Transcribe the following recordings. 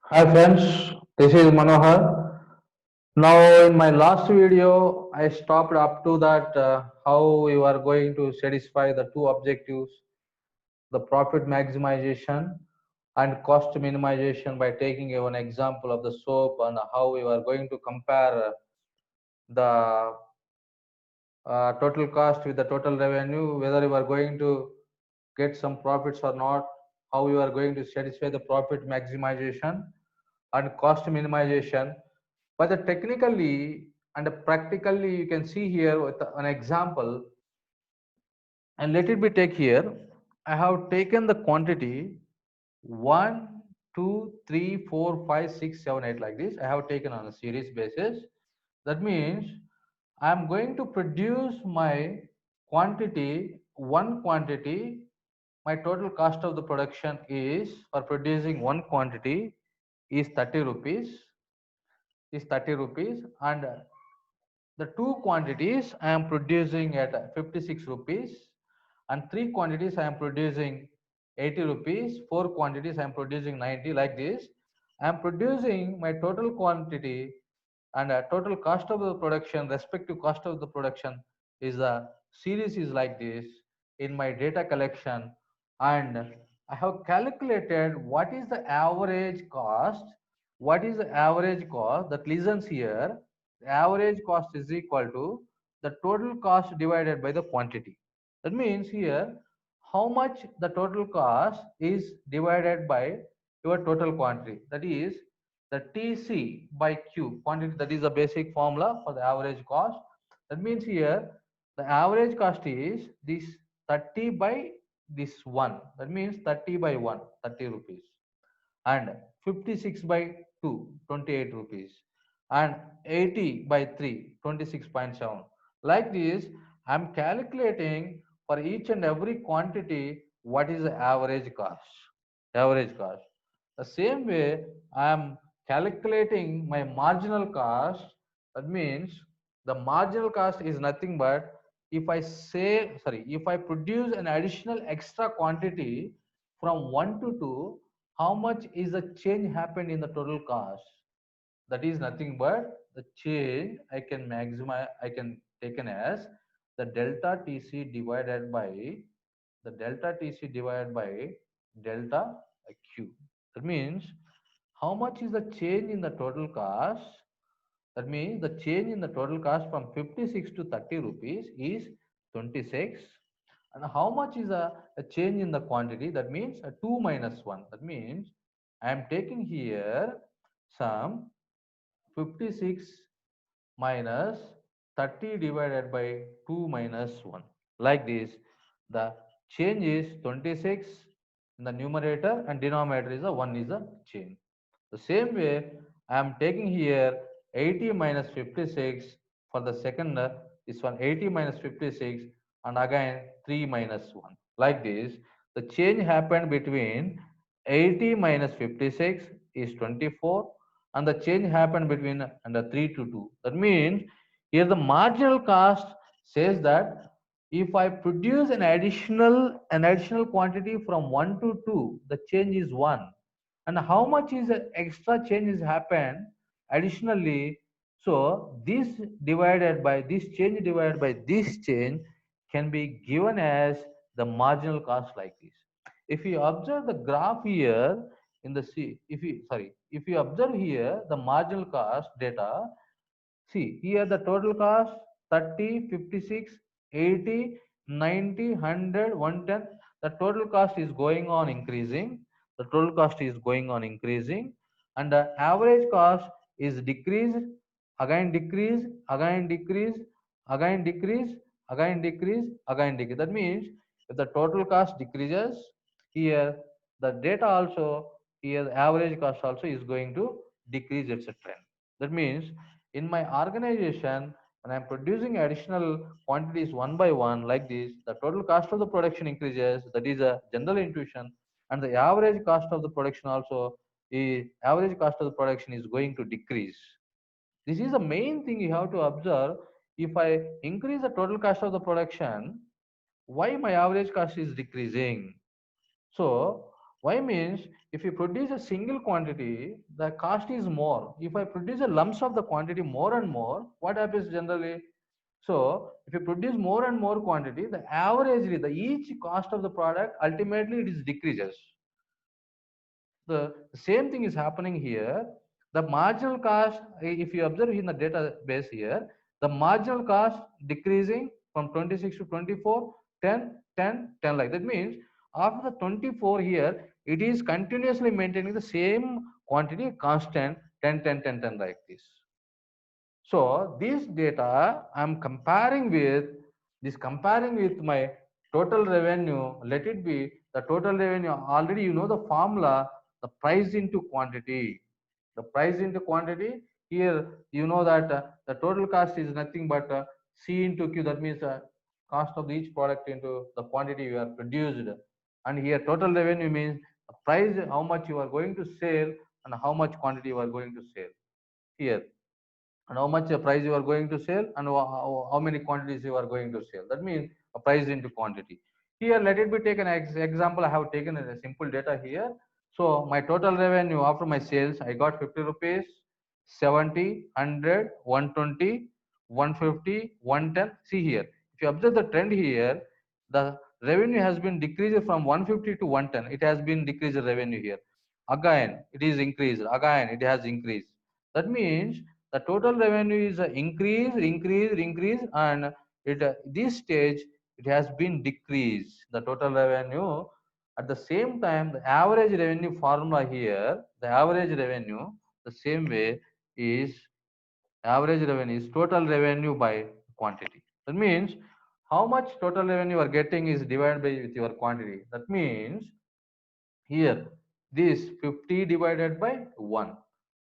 Hi friends, this is Manohar. Now in my last video, I stopped up to that how you are going to satisfy the two objectives, the profit maximization and cost minimization by taking one example of the soap and how you are going to compare the total cost with the total revenue, whether you are going to get some profits or not, how you are going to satisfy the profit maximization and cost minimization. But the technically and practically, you can see here with an example, and let it be take here. I have taken the quantity 1, 2, 3, 4, 5, 6, 7, 8 like this. I have taken on a series basis. That means I am going to produce my quantity, one quantity. My total cost of the production is for producing one quantity is 30 rupees, and the two quantities I am producing at 56 rupees, and three quantities I am producing 80 rupees, four quantities I am producing 90, like this. I am producing my total quantity and total cost of the production, respective cost of the production is the series is like this in my data collection, and I have calculated what is the average cost. What is the average cost that listens here? The average cost is equal to the total cost divided by the quantity. That means here how much the total cost is divided by your total quantity. That is the TC by Q quantity. That is the basic formula for the average cost. That means here the average cost is this 30 by this 1. That means 30 by 1, 30 rupees, and 56 by 2, 28 rupees, and 80 by 3, 26.7. Like this, I am calculating for each and every quantity what is the average cost. The same way, I am calculating my marginal cost. That means the marginal cost is nothing but, if I produce an additional extra quantity from 1 to 2, how much is the change happened in the total cost? That is nothing but the change I can taken as the delta TC divided by delta Q. That means how much is the change in the total cost? That means the change in the total cost from 56 to 30 rupees is 26. And how much is a change in the quantity? That means a 2 minus 1. That means I am taking here some 56 minus 30 divided by 2 minus 1. Like this, the change is 26 in the numerator, and denominator is the 1 is the change. The same way, I am taking here 80 minus 56 for the second, this one 80 minus 56, and again 3 minus 1. Like this, the change happened between 80 minus 56 is 24, and the change happened between and the 3 to 2. That means here the marginal cost says that if I produce an additional quantity from 1 to 2, the change is 1. And how much is the extra change is happened additionally? So this divided by this change divided by this change can be given as the marginal cost, like this. If you observe the graph here in the C, if you observe here the marginal cost data, see here the total cost 30, 56, 80, 90, 100, 110. The total cost is going on increasing. The total cost is going on increasing, and the average cost is decreased, again decrease, again decrease, again decrease, again decrease, again decrease. That means if the total cost decreases, here the data also, here the average cost also is going to decrease. It's a trend. That means in my organization, when I'm producing additional quantities one by one like this, the total cost of the production increases. That is a general intuition. And the average cost of the production also, the average cost of the production is going to decrease. This is the main thing you have to observe. If I increase the total cost of the production, why my average cost is decreasing? So Why means if you produce a single quantity, the cost is more. If I produce a lumps of the quantity more and more, what happens generally? So if you produce more and more quantity, the averagely, the each cost of the product ultimately it is decreases. The same thing is happening here. The marginal cost, if you observe in the database here, the marginal cost decreasing from 26 to 24, 10, 10, 10 like that means after the 24 here, it is continuously maintaining the same quantity constant 10, 10, 10, 10 like this. So this data I'm comparing with my total revenue. Let it be the total revenue. Already you know the formula, the price into quantity. The price into quantity here you know that the total cost is nothing but C into Q. That means cost of each product into the quantity you are produced. And here total revenue means the price how much you are going to sell and how much quantity you are going to sell here and how much price you are going to sell and how many quantities you are going to sell. That means a price into quantity. Here, let it be taken as example. I have taken a simple data here. So my total revenue after my sales, I got 50 rupees, 70, 100, 120, 150, 110. See here, if you observe the trend here, the revenue has been decreased from 150 to 110. It has been decreased revenue here. Again, it is increased. Again, it has increased. That means the total revenue is increase, and it this stage it has been decreased the total revenue. At the same time, the average revenue formula here, the average revenue the same way is average revenue is total revenue by quantity. That means how much total revenue you are getting is divided by with your quantity. That means here this 50 divided by 1,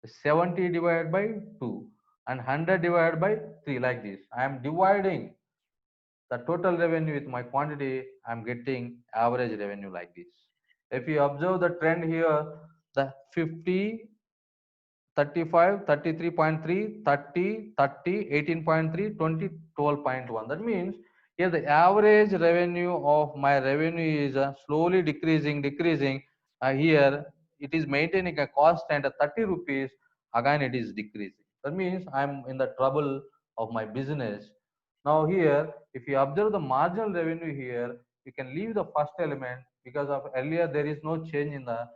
70 divided by 2, and 100 divided by 3 like this. I am dividing the total revenue with my quantity. I am getting average revenue like this. If you observe the trend here, the 50, 35, 33.3, 30, 30, 18.3, 20, 12.1. That means here the average revenue of my revenue is slowly decreasing. Here it is maintaining a cost and 30 rupees. Again, it is decreasing. That means I'm in the trouble of my business. Now here, if you observe the marginal revenue here, you can leave the first element because of earlier there is no change in the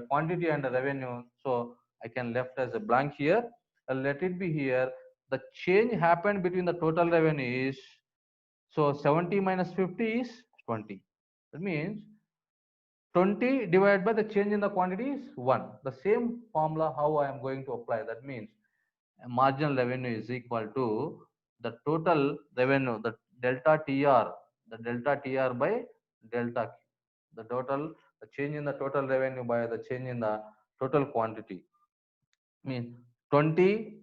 quantity and the revenue. So I can left as a blank here. Let it be here. The change happened between the total revenue is so 70 minus 50 is 20. That means 20 divided by the change in the quantity is 1. The same formula how I am going to apply. That means marginal revenue is equal to the total revenue, the delta TR, the delta TR by delta Q. The change in the total revenue by the change in the total quantity. Mean 20,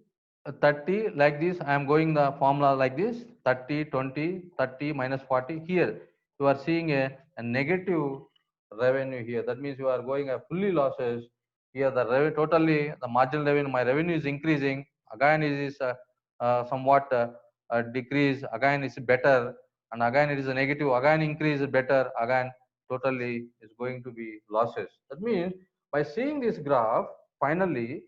30 like this. I am going the formula like this 30, 20, 30 minus 40. Here you are seeing a negative revenue here. That means you are going a fully losses. Here the revenue totally the marginal revenue, my revenue is increasing. Again it is somewhat decrease. Again it's better, and again it is a negative. Again increase better. Again totally is going to be losses. That means by seeing this graph, finally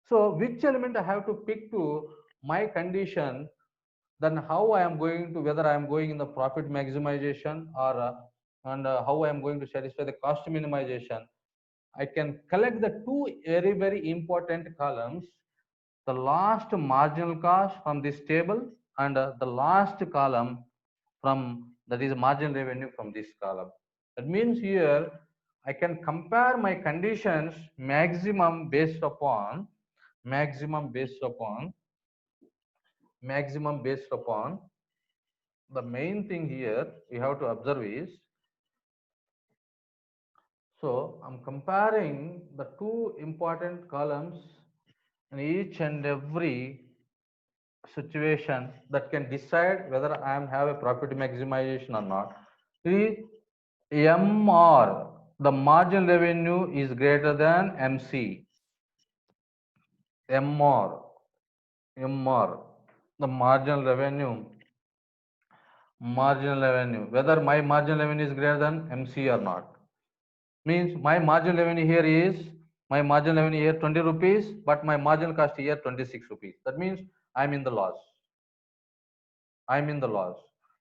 so which element I have to pick to my condition, then how I am going to, whether I am going in the profit maximization or and how I am going to satisfy the cost minimization. I can collect the two very important columns, the last marginal cost from this table and the last column from that is marginal revenue from this column. That means here I can compare my conditions maximum based upon maximum based upon the main thing here we have to observe is, so I'm comparing the two important columns in each and every situation that can decide whether I am have a profit maximization or not. See, MR, the margin revenue is greater than MC. MR, the marginal revenue, whether my marginal revenue is greater than MC or not. Means my marginal revenue here is, my marginal revenue here 20 rupees, but my marginal cost here 26 rupees. That means I'm in the loss. I'm in the loss.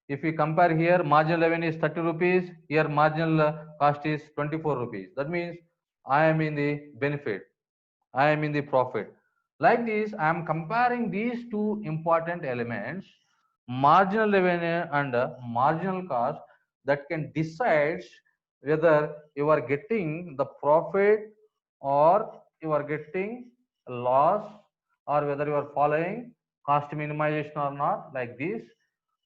If we compare here, marginal revenue is 30 rupees, here marginal cost is 24 rupees. That means I am in the benefit. I am in the profit. Like this, I am comparing these two important elements, marginal revenue and marginal cost, that can decide whether you are getting the profit or you are getting a loss, or whether you are following cost minimization or not, like this.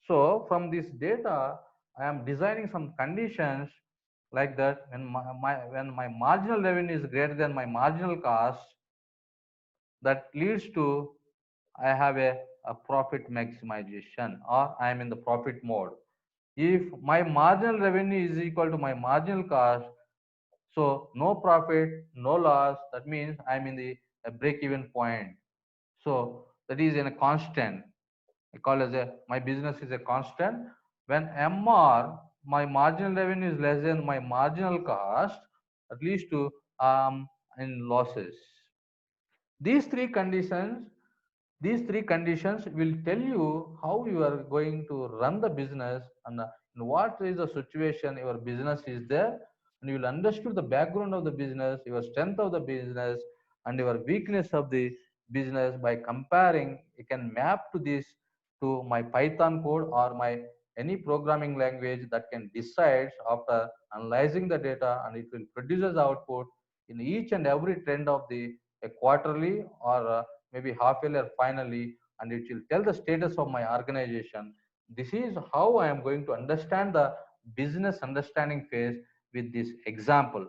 So from this data, I am designing some conditions like that. When my marginal revenue is greater than my marginal cost, that leads to I have a profit maximization, or I am in the profit mode. If my marginal revenue is equal to my marginal cost, so no profit, no loss, that means I'm in the break even point. So that is in a constant. I call as a, my business is a constant. When MR, my marginal revenue is less than my marginal cost, at least to in losses. These three conditions, these three conditions will tell you how you are going to run the business, and in what is the situation your business is there, and you will understand the background of the business, your strength of the business, and your weakness of the business. By comparing, you can map to this, to my Python code or my any programming language, that can decide after analyzing the data, and it will produce as output in each and every trend of the a quarterly or maybe half yearly or finally, and it will tell the status of my organization. This is how I am going to understand the business understanding phase with this example.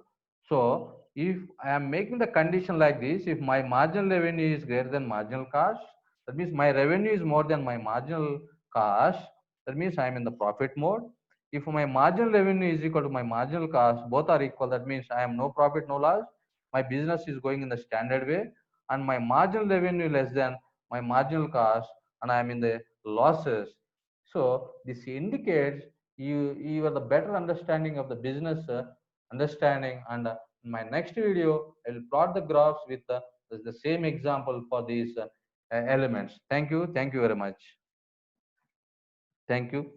So if I am making the condition like this, if my marginal revenue is greater than marginal cost, that means my revenue is more than my marginal cost, that means I am in the profit mode. If my marginal revenue is equal to my marginal cost, both are equal, that means I am no profit, no loss. My business is going in the standard way, and my marginal revenue less than my marginal cost, and I am in the losses. So this indicates you are the better understanding of the business understanding. And in my next video, I will plot the graphs with the same example for these elements. Thank you very much. Thank you.